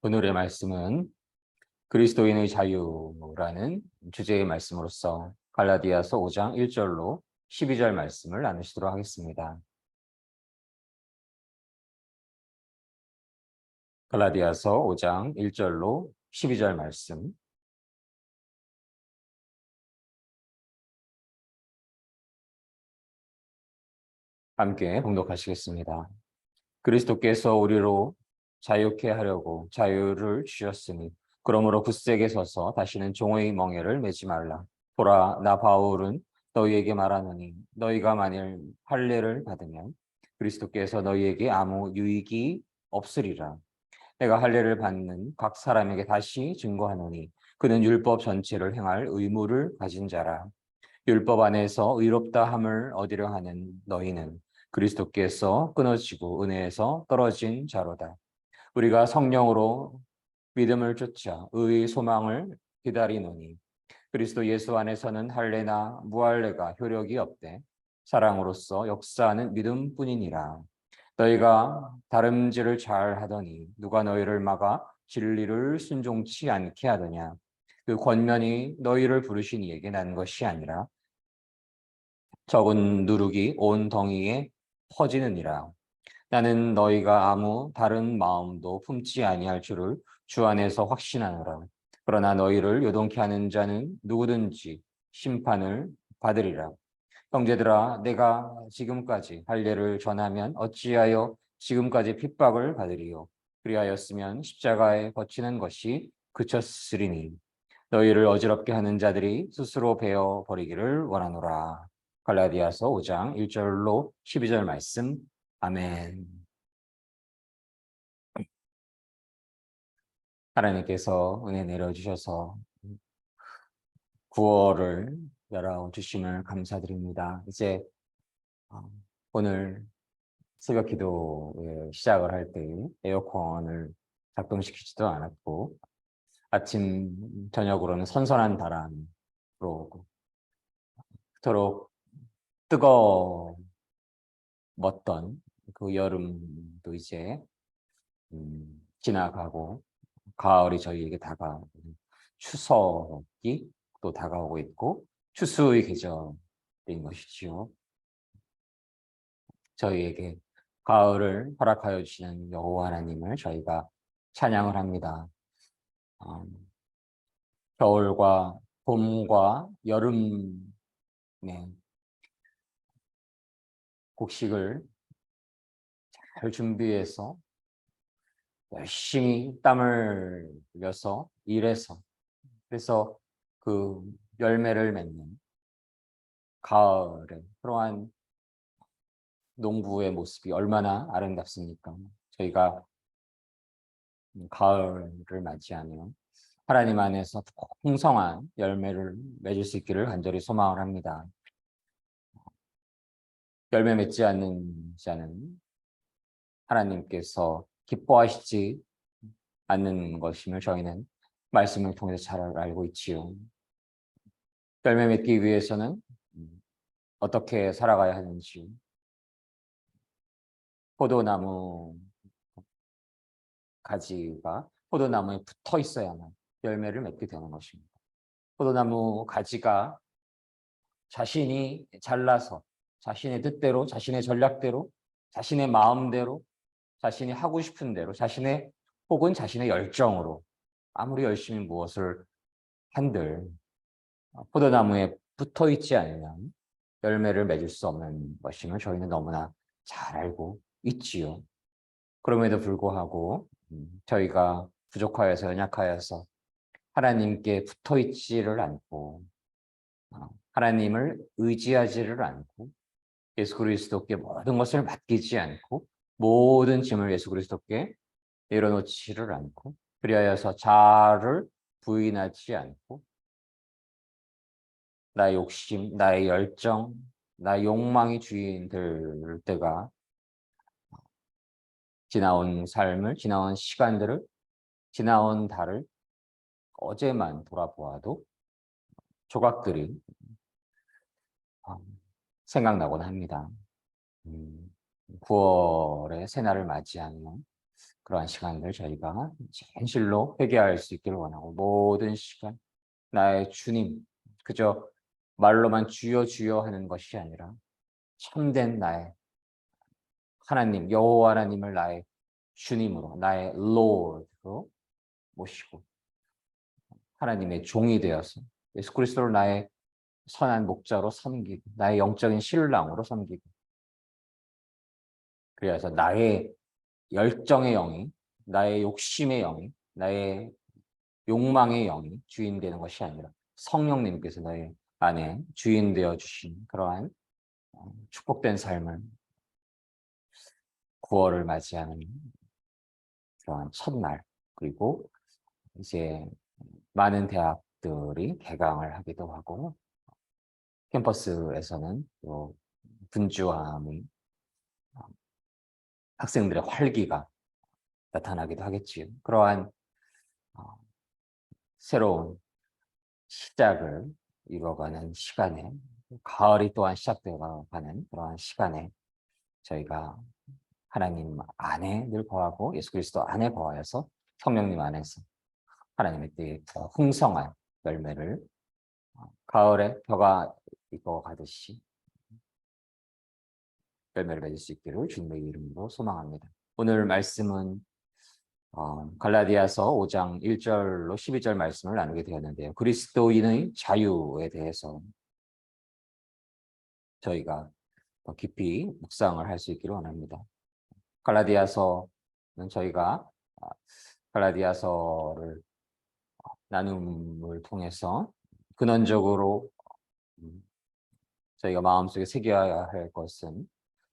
오늘의 말씀은 그리스도인의 자유라는 주제의 말씀으로서 갈라디아서 5장 1절로 12절 말씀을 나누시도록 하겠습니다. 갈라디아서 5장 1절로 12절 말씀. 함께 봉독하시겠습니다. 그리스도께서 우리로 자유케 하려고 자유를 주셨으니 그러므로 굳세게 서서 다시는 종의 멍에를 매지 말라. 보라, 나 바울은 너희에게 말하노니 너희가 만일 할례를 받으면 그리스도께서 너희에게 아무 유익이 없으리라. 내가 할례를 받는 각 사람에게 다시 증거하노니 그는 율법 전체를 행할 의무를 가진 자라. 율법 안에서 의롭다 함을 얻으려 하는 너희는 그리스도께서 끊어지고 은혜에서 떨어진 자로다. 우리가 성령으로 믿음을 쫓아 의의 소망을 기다리노니 그리스도 예수 안에서는 할례나 무할례가 효력이 없되 사랑으로서 역사하는 믿음뿐이니라. 너희가 다름질을 잘 하더니 누가 너희를 막아 진리를 순종치 않게 하더냐. 그 권면이 너희를 부르신 이에게 난 것이 아니라 적은 누룩이 온 덩이에 퍼지느니라. 나는 너희가 아무 다른 마음도 품지 아니할 줄을 주 안에서 확신하노라. 그러나 너희를 요동케 하는 자는 누구든지 심판을 받으리라. 형제들아, 내가 지금까지 할례를 전하면 어찌하여 지금까지 핍박을 받으리요? 그리하였으면 십자가에 거치는 것이 그쳤으리니 너희를 어지럽게 하는 자들이 스스로 베어 버리기를 원하노라. 갈라디아서 5장 1절로 12절 말씀. 아멘. 하나님께서 은혜 내려주셔서 구월을 열어주심을 감사드립니다. 이제 오늘 새벽 기도에 시작을 할 때 에어컨을 작동시키지도 않았고 아침 저녁으로는 선선한 바람이 불어오고 그토록 뜨거웠던 그 여름도 이제 지나가고 가을이 저희에게 다가오고 추석이 또 다가오고 있고 추수의 계절인 것이지요. 저희에게 가을을 허락하여 주시는 여호와 하나님을 저희가 찬양을 합니다. 겨울과 봄과 여름의 곡식을 잘 준비해서 열심히 땀을 흘려서 일해서 그래서 그 열매를 맺는 가을에 그러한 농부의 모습이 얼마나 아름답습니까? 저희가 가을을 맞이하며 하나님 안에서 풍성한 열매를 맺을 수 있기를 간절히 소망을 합니다. 열매 맺지 않는 자는 하나님께서 기뻐하시지 않는 것임을 저희는 말씀을 통해서 잘 알고 있지요. 열매 맺기 위해서는 어떻게 살아가야 하는지, 포도나무 가지가 포도나무에 붙어 있어야만 열매를 맺게 되는 것입니다. 포도나무 가지가 자신이 잘라서 자신의 뜻대로, 자신의 전략대로, 자신의 마음대로, 자신이 하고 싶은 대로, 자신의 혹은 자신의 열정으로 아무리 열심히 무엇을 한들 포도나무에 붙어 있지 않으면 열매를 맺을 수 없는 것임을 저희는 너무나 잘 알고 있지요. 그럼에도 불구하고 저희가 부족하여서 연약하여서 하나님께 붙어 있지를 않고 하나님을 의지하지를 않고 예수 그리스도께 모든 것을 맡기지 않고 모든 짐을 예수 그리스도께 내려놓지를 않고 그리하여서 자아를 부인하지 않고 나의 욕심, 나의 열정, 나의 욕망이 주인 될 때가 지나온 삶을, 지나온 시간들을, 지나온 달을 어제만 돌아보아도 조각들이 생각나곤 합니다. 9월의 새날을 맞이하며 그러한 시간들 저희가 진실로 회개할 수 있기를 원하고, 모든 시간 나의 주님, 그저 말로만 주여 주여 하는 것이 아니라 참된 나의 하나님, 여호와 하나님을 나의 주님으로, 나의 Lord로 모시고 하나님의 종이 되어서 예수 그리스도를 나의 선한 목자로 섬기고 나의 영적인 신랑으로 섬기고, 그래서 나의 열정의 영이, 나의 욕심의 영이, 나의 욕망의 영이 주인 되는 것이 아니라 성령님께서 너의 안에 주인 되어 주신 그러한 축복된 삶을, 구원을 맞이하는 그러한 첫날, 그리고 이제 많은 대학들이 개강을 하기도 하고 캠퍼스에서는 또 분주함이, 학생들의 활기가 나타나기도 하겠지요. 그러한 어, 새로운 시작을 이뤄가는 시간에, 가을이 또한 시작되어가는 그러한 시간에 저희가 하나님 안에 늘 거하고 예수 그리스도 안에 거하여서 성령님 안에서 하나님의 뜻의 풍성한 열매를, 가을에 벼가 익어가듯이 열매를 맺을 수 있기를 주님의 이름으로 소망합니다. 오늘 말씀은 갈라디아서 5장 1절로 12절 말씀을 나누게 되었는데요. 그리스도인의 자유에 대해서 저희가 더 깊이 묵상을 할 수 있기를 원합니다. 갈라디아서는 저희가 갈라디아서를 나눔을 통해서 근원적으로 저희가 마음속에 새겨야 할 것은,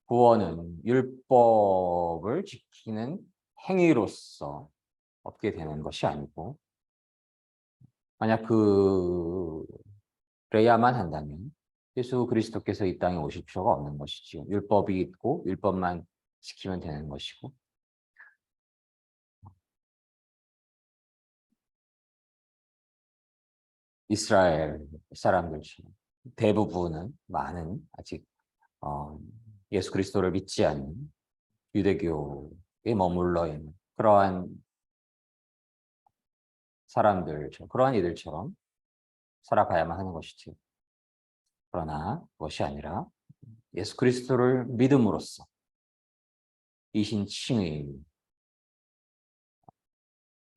구원은 율법을 지키는 행위로서 얻게 되는 것이 아니고, 만약 그래야만 한다면 예수 그리스도께서 이 땅에 오실 필요가 없는 것이지요. 율법이 있고 율법만 지키면 되는 것이고, 이스라엘 사람들처럼 대부분은, 많은 아직 예수 그리스도를 믿지 않는 유대교에 머물러 있는 그러한 사람들처럼, 그러한 이들처럼 살아가야만 하는 것이지, 그러나 그것이 아니라 예수 그리스도를 믿음으로써 이신칭의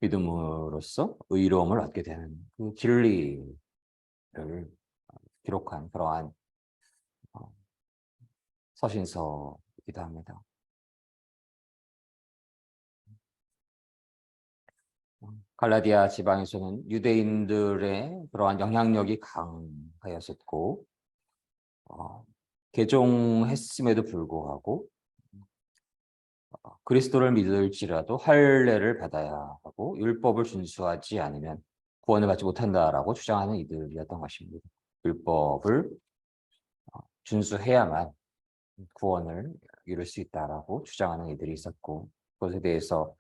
믿음으로써 의로움을 얻게 되는 그 진리를 기록한 그러한 어, 서신서이기도 합니다. 갈라디아 지방에서는 유대인들의 그러한 영향력이 강하였었고, 개종했음에도 불구하고 그리스도를 믿을지라도 할례를 받아야 하고 율법을 준수하지 않으면 구원을 받지 못한다라고 주장하는 이들이었던 것입니다. 율법을 준수해야만 구원을 이룰 수 있다라고 주장하는 이들이 있었고, 그것에 대해서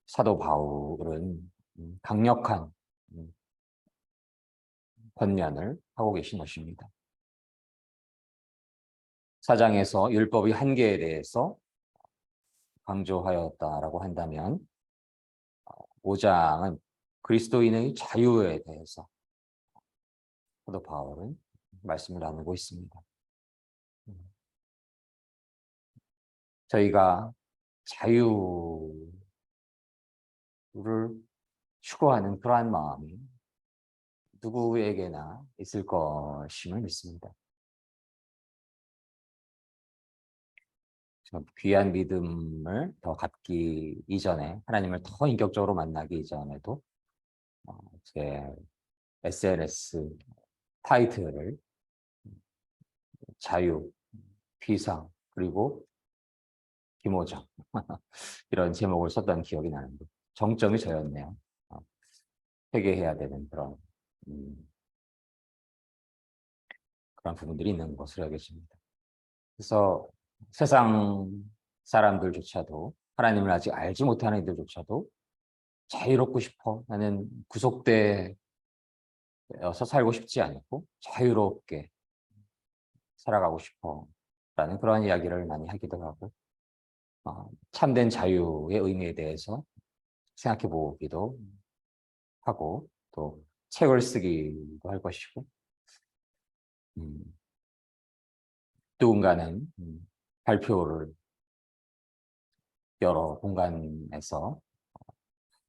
사도 바울은 강력한 권면을 하고 계신 것입니다. 4장에서 율법의 한계에 대해서 강조하였다라고 한다면 5장은 그리스도인의 자유에 대해서 사도 바울은 말씀을 나누고 있습니다. 저희가 자유를 추구하는 그러한 마음이 누구에게나 있을 것임을 믿습니다. 귀한 믿음을 더 갖기 이전에, 하나님을 더 인격적으로 만나기 이전에도 제 SNS 타이틀을 자유, 비상, 그리고 김호정 이런 제목을 썼던 기억이 나는데, 정점이 저였네요. 회개해야 되는 그런 부분들이 있는 것으로 여겨집니다. 그래서 세상 사람들조차도, 하나님을 아직 알지 못하는 이들조차도 자유롭고 싶어, 나는 구속되어서 살고 싶지 않고 자유롭게 살아가고 싶어 라는 그런 이야기를 많이 하기도 하고, 참된 자유의 의미에 대해서 생각해 보기도 하고 또 책을 쓰기도 할 것이고 음, 누군가는 발표를 여러 공간에서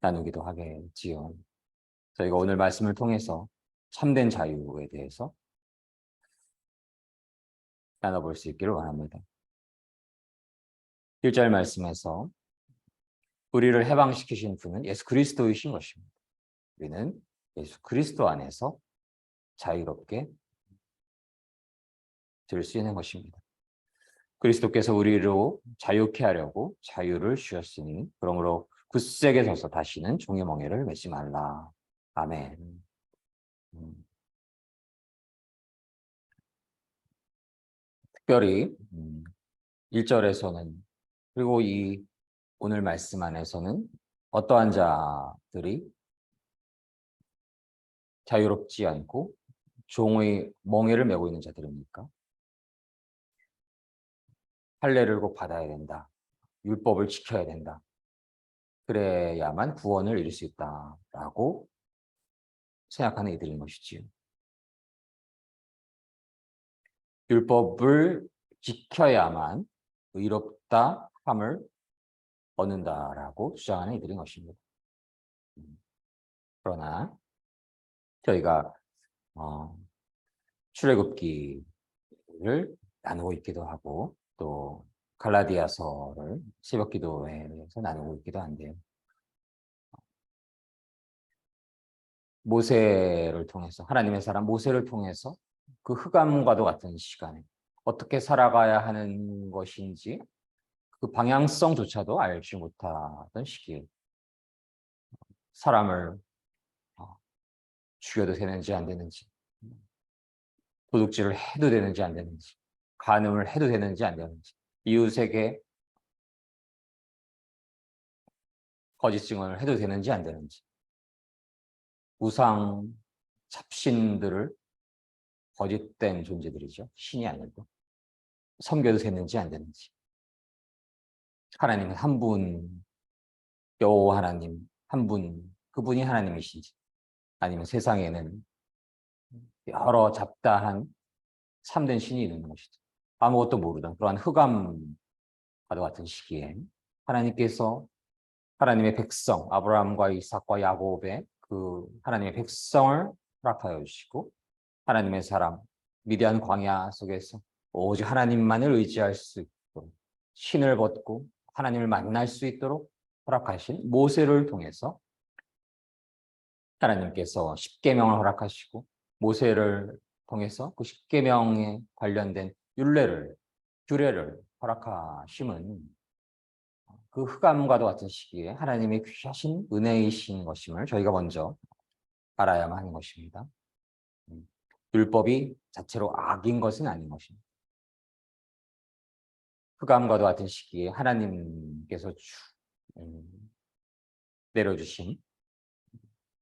나누기도 하겠지요. 저희가 오늘 말씀을 통해서 참된 자유에 대해서 나눠볼 수 있기를 원합니다. 1절 말씀에서 우리를 해방시키신 분은 예수 그리스도이신 것입니다. 우리는 예수 그리스도 안에서 자유롭게 될 수 있는 것입니다. 그리스도께서 우리로 자유케 하려고 자유를 주셨으니 그러므로 굳세게 서서 다시는 종의 멍에를 매지 말라. 아멘. 특별히 1절에서는 그리고 이 오늘 말씀 안에서는 어떠한 자들이 자유롭지 않고 종의 멍에를 메고 있는 자들입니까? 할례를 꼭 받아야 된다. 율법을 지켜야 된다. 그래야만 구원을 이룰 수 있다라고 생각하는 이들인 것이지요. 율법을 지켜야만 의롭다 함을 얻는다라고 주장하는 이들인 것입니다. 그러나 저희가 출애굽기를 나누고 있기도 하고 또 갈라디아서를 새벽기도회에서 나누고 있기도 한데요. 모세를 통해서 하나님의 사람 모세를 통해서 그 흑암과도 같은 시간에 어떻게 살아가야 하는 것인지 그 방향성조차도 알지 못하던 시기에 사람을 죽여도 되는지 안 되는지 도둑질을 해도 되는지 안 되는지 간음을 해도 되는지 안 되는지 이웃에게 거짓 증언을 해도 되는지 안 되는지 우상 잡신들을 거짓된 존재들이죠. 신이 아니고 섬겨도 되는지 안 되는지 하나님은 한 분, 여호와 하나님 한 분, 그분이 하나님이신지 아니면 세상에는 여러 잡다한 참된 신이 있는 것이죠. 아무것도 모르던 그러한 흑암과도 같은 시기에 하나님께서 하나님의 백성 아브라함과 이삭과 야곱의 그 하나님의 백성을 허락하여 주시고 하나님의 사람 미디안 광야 속에서 오직 하나님만을 의지할 수 있도록 신을 벗고 하나님을 만날 수 있도록 허락하신 모세를 통해서 하나님께서 십계명을 허락하시고 모세를 통해서 그 십계명에 관련된 율례를 규례를 허락하심은 그 흑암과도 같은 시기에 하나님의 귀하신 은혜이신 것임을 저희가 먼저 알아야만 하는 것입니다. 율법이 자체로 악인 것은 아닌 것입니다. 흑암과도 같은 시기에 하나님께서 내려주신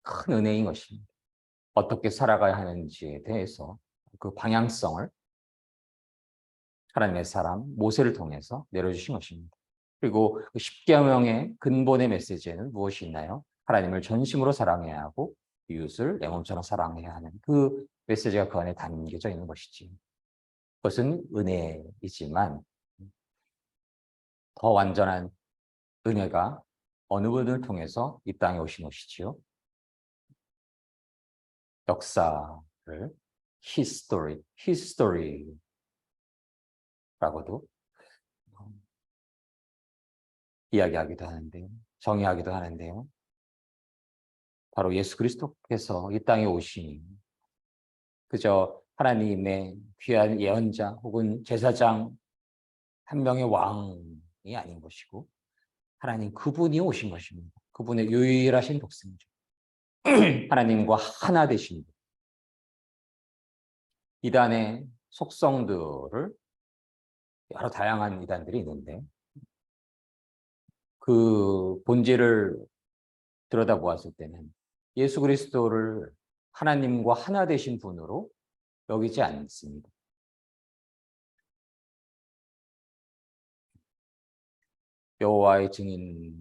큰 은혜인 것입니다. 어떻게 살아가야 하는지에 대해서 그 방향성을 하나님의 사람 모세를 통해서 내려주신 것입니다. 그리고 그 십계명의 근본의 메시지에는 무엇이 있나요? 하나님을 전심으로 사랑해야 하고 이웃을 내 몸처럼 사랑해야 하는 그 메시지가 그 안에 담겨져 있는 것이지. 그것은 은혜이지만 더 완전한 은혜가 어느 분을 통해서 이 땅에 오신 것이지요. 역사를 히스토리라고도 이야기하기도 하는데요. 정의하기도 하는데요. 바로 예수 그리스도께서 이 땅에 오시니 그저 하나님의 귀한 예언자 혹은 제사장 한 명의 왕이 아닌 것이고 하나님 그분이 오신 것입니다. 그분의 유일하신 독생자. 하나님과 하나 되신 분. 이단의 속성들을 여러 다양한 이단들이 있는데 그 본질을 들여다보았을 때는 예수 그리스도를 하나님과 하나 되신 분으로 여기지 않습니다. 여호와의 증인과의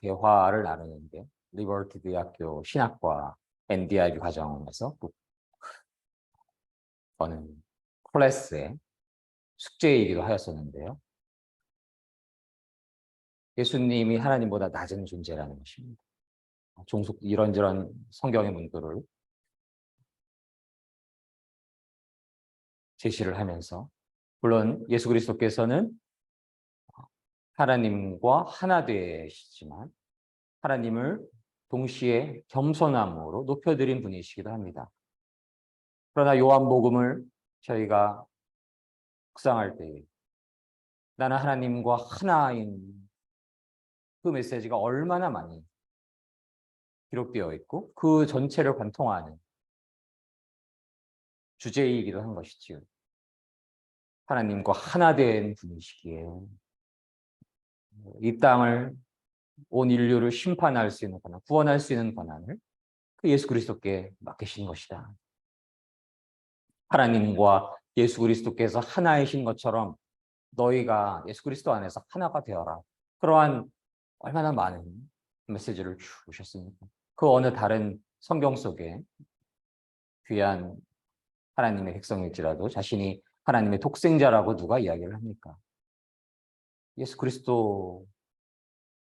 대화를 나누는데 리버티 대학교 신학과 NDIB 과정에서 어느 클래스의 숙제이기도 하였었는데요. 예수님이 하나님보다 낮은 존재라는 것입니다. 종속 이런저런 성경의 문구를 제시를 하면서 물론 예수 그리스도께서는 하나님과 하나 되시지만 하나님을 동시에 겸손함으로 높여드린 분이시기도 합니다. 그러나 요한복음을 저희가 묵상할 때 나는 하나님과 하나인 그 메시지가 얼마나 많이 기록되어 있고 그 전체를 관통하는 주제이기도 한 것이지요. 하나님과 하나 된 분이시기에 이 땅을 온 인류를 심판할 수 있는 권한, 구원할 수 있는 권한을 그 예수 그리스도께 맡기신 것이다. 하나님과 예수 그리스도께서 하나이신 것처럼 너희가 예수 그리스도 안에서 하나가 되어라. 그러한 얼마나 많은 메시지를 주셨습니까? 그 어느 다른 성경 속에 귀한 하나님의 백성일지라도 자신이 하나님의 독생자라고 누가 이야기를 합니까? 예수 그리스도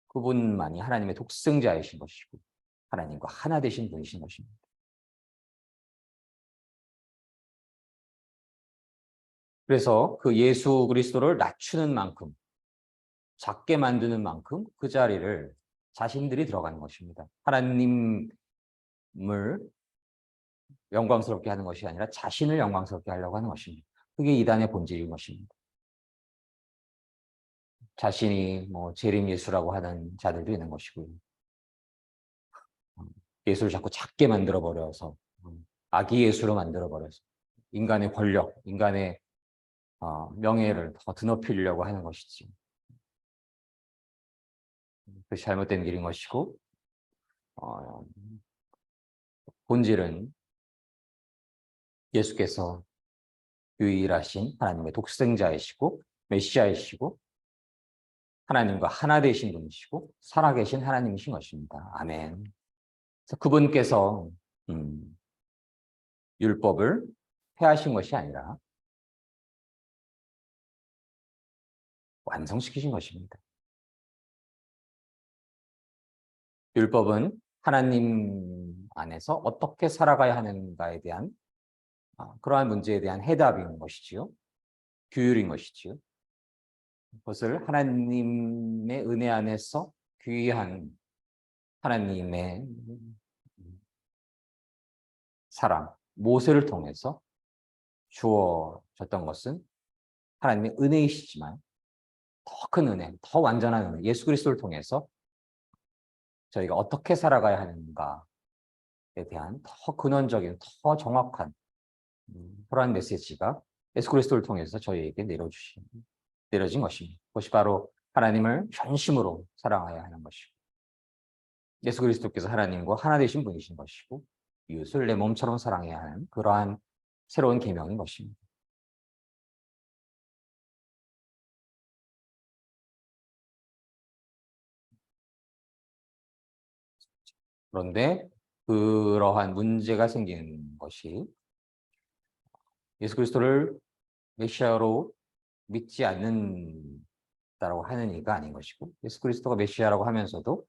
그분만이 하나님의 독생자이신 것이고 하나님과 하나 되신 분이신 것입니다. 그래서 그 예수 그리스도를 낮추는 만큼, 작게 만드는 만큼 그 자리를 자신들이 들어가는 것입니다. 하나님을 영광스럽게 하는 것이 아니라 자신을 영광스럽게 하려고 하는 것입니다. 그게 이단의 본질인 것입니다. 자신이 재림 예수라고 하는 자들도 있는 것이고요. 예수를 자꾸 작게 만들어 버려서 아기 예수로 만들어 버려서 인간의 권력, 인간의 명예를 더 드높이려고 하는 것이지. 그것이 잘못된 길인 것이고 본질은 예수께서 유일하신 하나님의 독생자이시고 메시아이시고 하나님과 하나 되신 분이시고 살아계신 하나님이신 것입니다. 아멘. 그래서 그분께서 율법을 폐하신 것이 아니라 완성시키신 것입니다. 율법은 하나님 안에서 어떻게 살아가야 하는가에 대한 그러한 문제에 대한 해답인 것이지요. 규율인 것이지요. 그것을 하나님의 은혜 안에서 귀한 하나님의 사랑, 모세를 통해서 주어졌던 것은 하나님의 은혜이시지만 더 큰 은혜, 더 완전한 은혜, 예수 그리스도를 통해서 저희가 어떻게 살아가야 하는가에 대한 더 근원적인, 더 정확한 그러한 메시지가 예수 그리스도를 통해서 저희에게 내려진 것입니다. 그것이 바로 하나님을 전심으로 사랑해야 하는 것이고 예수 그리스도께서 하나님과 하나 되신 분이신 것이고 이웃을 내 몸처럼 사랑해야 하는 그러한 새로운 계명인 것입니다. 그런데 그러한 문제가 생기는 것이 예수 그리스도를 메시아로 믿지 않는다라고 하는 이가 아닌 것이고 예수 그리스도가 메시아라고 하면서도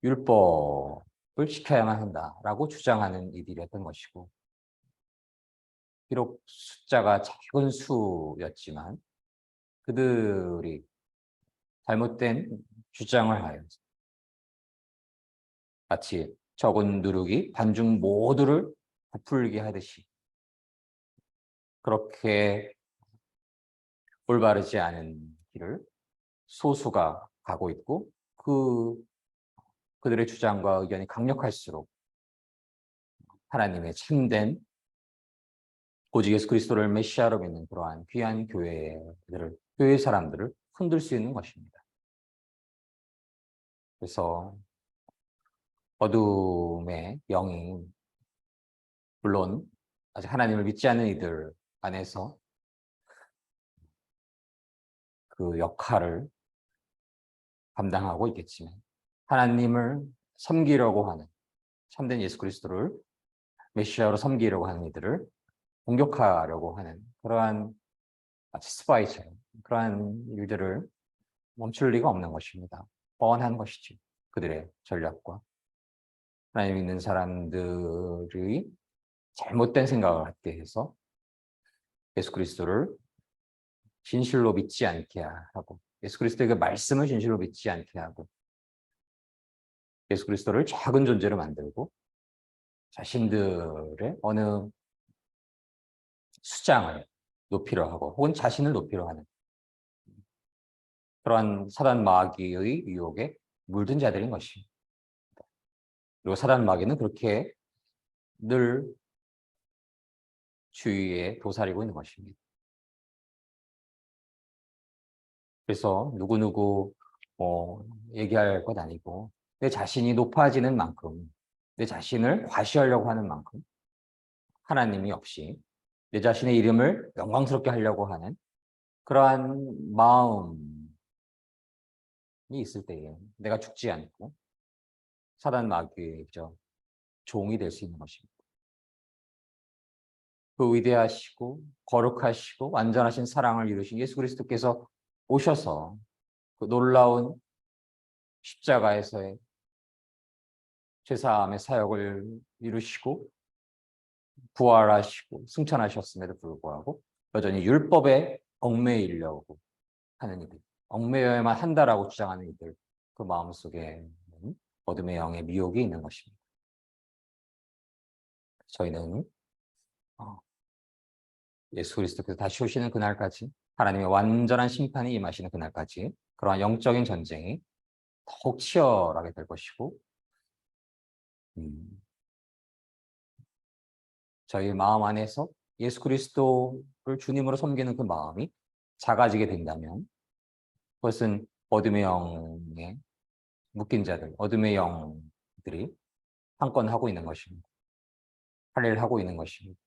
율법을 지켜야만 한다라고 주장하는 이들이었던 것이고 비록 숫자가 작은 수였지만 그들이 잘못된 주장을 하여 마치 적은 누룩이 반중 모두를 부풀게 하듯이 그렇게 올바르지 않은 길을 소수가 가고 있고 그들의 주장과 의견이 강력할수록 하나님의 참된 오직 예수 그리스도를 메시아로 믿는 그러한 귀한 교회 사람들을 흔들 수 있는 것입니다. 그래서 어둠의 영이 물론 아직 하나님을 믿지 않는 이들 안에서 그 역할을 감당하고 있겠지만 하나님을 섬기려고 하는 참된 예수 그리스도를 메시아로 섬기려고 하는 이들을 공격하려고 하는 그러한 스파이처럼 그러한 일들을 멈출 리가 없는 것입니다. 뻔한 것이죠. 그들의 전략과 하나님 믿는 사람들이 잘못된 생각을 갖게 해서 예수 그리스도를 진실로 믿지 않게 하고 예수 그리스도의 그 말씀을 진실로 믿지 않게 하고 예수 그리스도를 작은 존재로 만들고 자신들의 어느 수장을 높이려 하고 혹은 자신을 높이려 하는 그러한 사단 마귀의 유혹에 물든 자들인 것입니다. 그리고 사단 마귀는 그렇게 늘 주위에 도사리고 있는 것입니다. 그래서 누구누구 얘기할 것 아니고 내 자신이 높아지는 만큼 내 자신을 과시하려고 하는 만큼 하나님이 없이 내 자신의 이름을 영광스럽게 하려고 하는 그러한 마음이 있을 때에 내가 죽지 않고 사단 마귀의 종이 될 수 있는 것입니다. 그 위대하시고 거룩하시고 완전하신 사랑을 이루신 예수 그리스도께서 오셔서 그 놀라운 십자가에서의 죄사함의 사역을 이루시고 부활하시고 승천하셨음에도 불구하고 여전히 율법에 얽매이려고 하는 이들, 얽매여야만 한다라고 주장하는 이들, 그 마음속에 어둠의 영의 미혹이 있는 것입니다. 저희는 예수 그리스도께서 다시 오시는 그날까지 하나님의 완전한 심판이 임하시는 그날까지 그러한 영적인 전쟁이 더욱 치열하게 될 것이고 저희 마음 안에서 예수 그리스도를 주님으로 섬기는 그 마음이 작아지게 된다면 그것은 어둠의 영에 묶인 자들, 어둠의 영들이 판권하고 있는 것입니다. 할 일을 하고 있는 것입니다.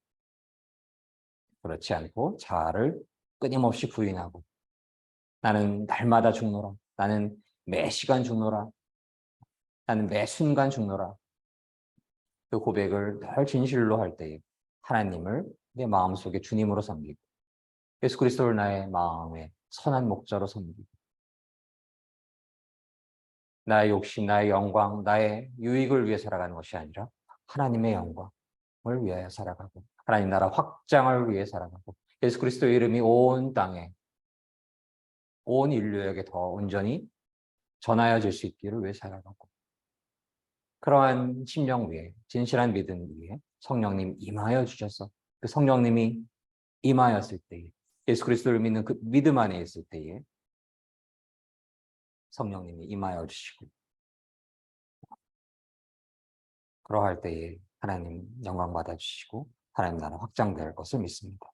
그렇지 않고 자아를 끊임없이 부인하고 나는 날마다 죽노라. 나는 매 시간 죽노라. 나는 매 순간 죽노라. 그 고백을 늘 진실로 할 때에 하나님을 내 마음속에 주님으로 섬기고 예수 그리스도를 나의 마음의 선한 목자로 섬기고 나의 욕심, 나의 영광, 나의 유익을 위해 살아가는 것이 아니라 하나님의 영광을 위하여 살아가고 하나님 나라 확장을 위해 살아가고 예수 그리스도의 이름이 온 땅에 온 인류에게 더 온전히 전하여질 수 있기를 위해 살아가고 그러한 심령 위에 진실한 믿음 위에 성령님 임하여 주셔서 그 성령님이 임하였을 때에 예수 그리스도를 믿는 그 믿음 안에 있을 때에 성령님이 임하여 주시고 그러할 때에 하나님 영광 받아주시고 하나님 나라 확장될 것을 믿습니다.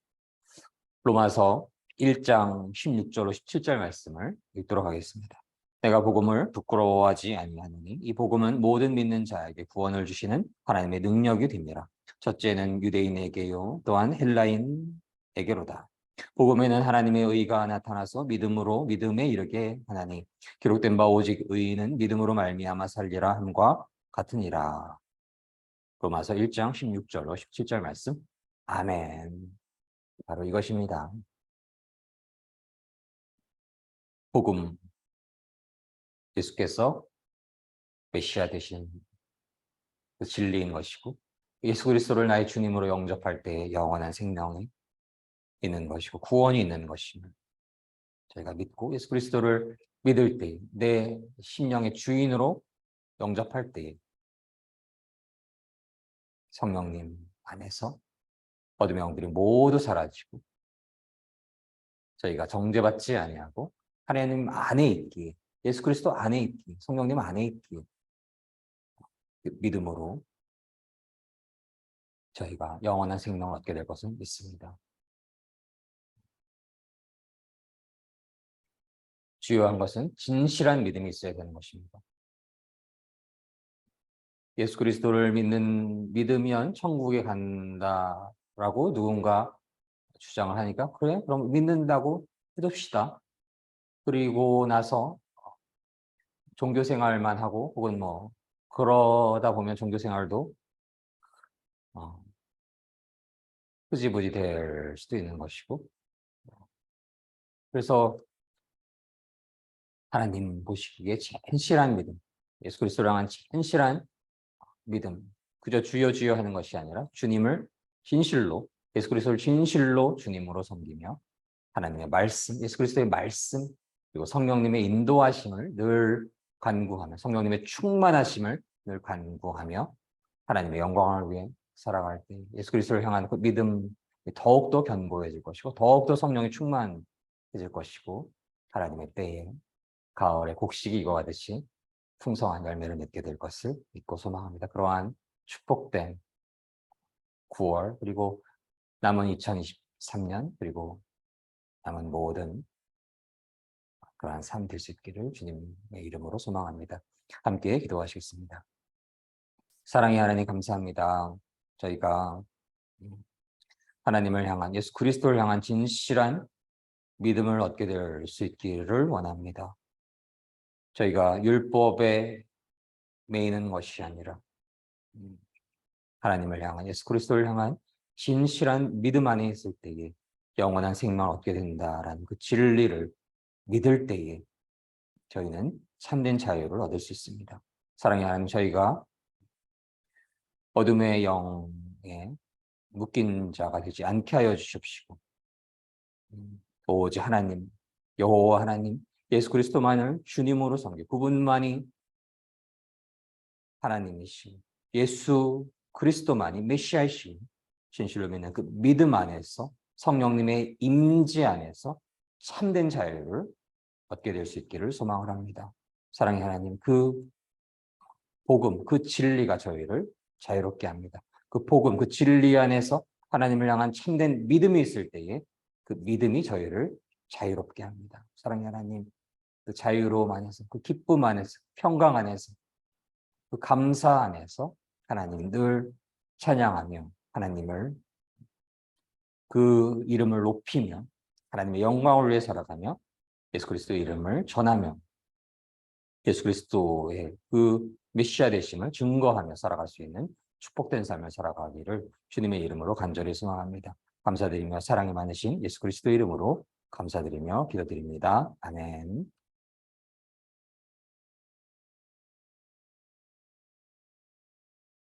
로마서 1장 16절로 17절 말씀을 읽도록 하겠습니다. 내가 복음을 부끄러워하지 아니하노니 이 복음은 모든 믿는 자에게 구원을 주시는 하나님의 능력이 됩니다. 첫째는 유대인에게요 또한 헬라인에게로다. 복음에는 하나님의 의가 나타나서 믿음으로 믿음에 이르게 하나니 기록된 바 오직 의인은 믿음으로 말미암아 살리라 함과 같으니라. 로마서 1장 16절로 17절 말씀. 아멘. 바로 이것입니다. 복음, 예수께서 메시아 되신 그 진리인 것이고 예수 그리스도를 나의 주님으로 영접할 때 영원한 생명이 있는 것이고 구원이 있는 것입니다. 저희가 믿고 예수 그리스도를 믿을 때 내 심령의 주인으로 영접할 때 성령님 안에서 어둠의 영들이 모두 사라지고 저희가 정죄받지 아니하고 하나님 안에 있기에 예수 그리스도 안에 있기에 성령님 안에 있기에 믿음으로 저희가 영원한 생명을 얻게 될 것을 믿습니다. 주요한 것은 진실한 믿음이 있어야 되는 것입니다. 예수 그리스도를 믿으면 천국에 간다라고 누군가 주장을 하니까 그래? 그럼 믿는다고 해둡시다. 그리고 나서 종교 생활만 하고 혹은 뭐 그러다 보면 종교 생활도 흐지부지 될 수도 있는 것이고, 그래서 하나님 보시기에 진실한 믿음, 예수 그리스도를 향한 진실한 믿음, 그저 주여 주여 하는 것이 아니라 주님을 진실로, 예수 그리스도를 진실로 주님으로 섬기며 하나님의 말씀, 예수 그리스도의 말씀, 그리고 성령님의 인도하심을 늘 간구하며, 성령님의 충만하심을 늘 간구하며 하나님의 영광을 위해 살아갈 때 예수 그리스도를 향한 그 믿음이 더욱더 견고해질 것이고, 더욱더 성령이 충만해질 것이고, 하나님의 때에 가을에 곡식이 익어가듯이 풍성한 열매를 맺게 될 것을 믿고 소망합니다. 그러한 축복된 9월, 그리고 남은 2023년, 그리고 남은 모든 그러한 삶 될 수 있기를 주님의 이름으로 소망합니다. 함께 기도하시겠습니다. 사랑의 하나님, 감사합니다. 저희가 하나님을 향한, 예수 그리스도를 향한 진실한 믿음을 얻게 될 수 있기를 원합니다. 저희가 율법에 매이는 것이 아니라 하나님을 향한, 예수 그리스도를 향한 진실한 믿음 안에 있을 때에 영원한 생명을 얻게 된다라는 그 진리를 믿을 때에 저희는 참된 자유를 얻을 수 있습니다. 사랑의 하나님, 저희가 어둠의 영에 묶인 자가 되지 않게 하여 주십시고, 오직 하나님, 여호와 하나님, 예수 그리스도만을 주님으로 섬기, 그분만이 하나님이시고 예수 그리스도만이 메시아이시고 진실로 믿는 그 믿음 안에서, 성령님의 임재 안에서 참된 자유를 얻게 될 수 있기를 소망을 합니다. 사랑의 하나님, 그 복음, 그 진리가 저희를 자유롭게 합니다. 그 복음, 그 진리 안에서 하나님을 향한 참된 믿음이 있을 때에 그 믿음이 저희를 자유롭게 합니다. 사랑의 하나님, 그 자유로움 안에서, 그 기쁨 안에서, 평강 안에서, 그 감사 안에서 하나님 늘 찬양하며 하나님을, 그 이름을 높이며 하나님의 영광을 위해 살아가며 예수 그리스도의 이름을 전하며 예수 그리스도의 그 메시아 되심을 증거하며 살아갈 수 있는 축복된 삶을 살아가기를 주님의 이름으로 간절히 소망합니다. 감사드리며 사랑이 많으신 예수 그리스도 이름으로 감사드리며 기도드립니다. 아멘.